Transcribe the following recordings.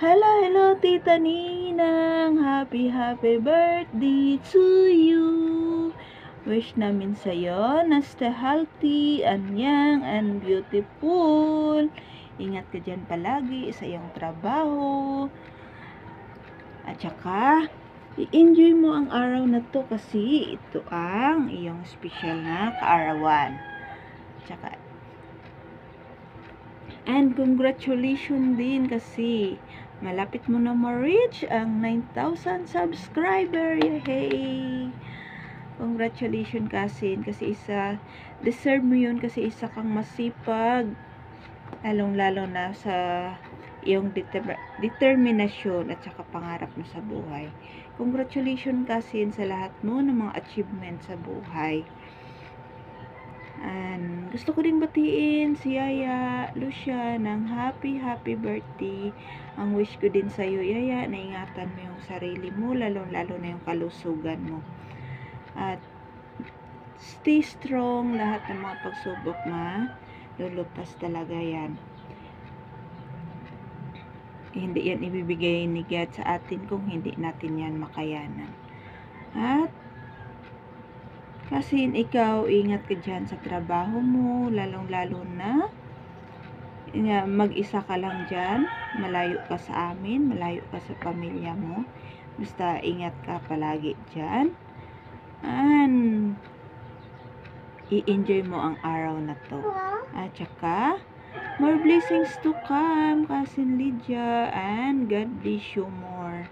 Hello, hello, Tita Ninang. Happy birthday to you. Wish namin sa'yo na stay healthy and young and beautiful. Ingat ka dyan palagi sa iyong trabaho. At saka, i-enjoy mo ang araw na to kasi ito ang iyong special na kaarawan. Tsaka, and congratulations din kasi malapit mo na ma-reach ang 9,000 subscriber. Yay! Congratulations kasi deserve mo yun kasi isa kang masipag, lalong-lalo na sa iyong determinasyon at saka pangarap mo sa buhay. Congratulations kasi sa lahat mo ng mga achievement sa buhay. And gusto ko ding batiin si Yaya Lucia ng happy birthday. Ang wish ko din sa iyo, Yaya, na ingatan mo yung sarili mo, lalo na yung kalusugan mo. At stay strong, lahat ng mga pagsubok lulutas talaga yan. Hindi yan ibibigay ni God sa atin kung hindi natin yan makayanan. At kasi ikaw, ingat ka dyan sa trabaho mo, lalong-lalo na mag-isa ka lang dyan, malayo ka sa amin, malayo ka sa pamilya mo. Basta ingat ka palagi dyan. And i-enjoy mo ang araw na to. At saka, more blessings to come, Cousin Lydia, and God bless you more.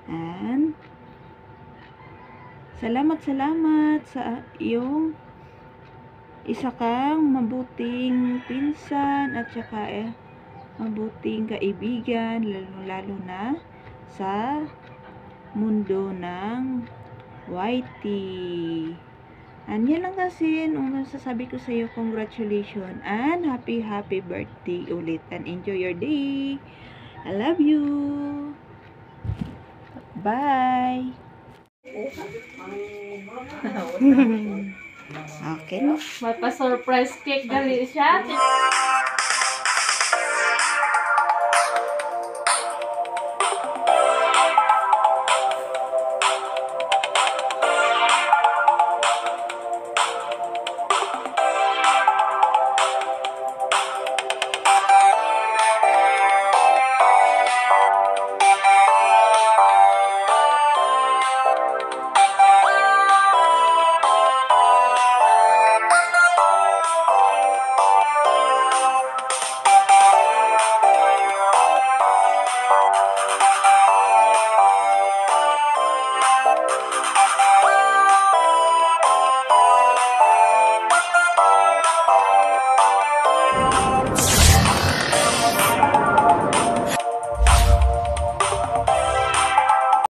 And salamat sa iyong isa kang mabuting pinsan at saka mabuting kaibigan, lalo na sa mundo ng YT. And yan lang kasi ang masasabi ko sa iyo. Congratulations and happy birthday ulit, and enjoy your day. I love you. Bye. Okay. May pa-surprise cake gali siya.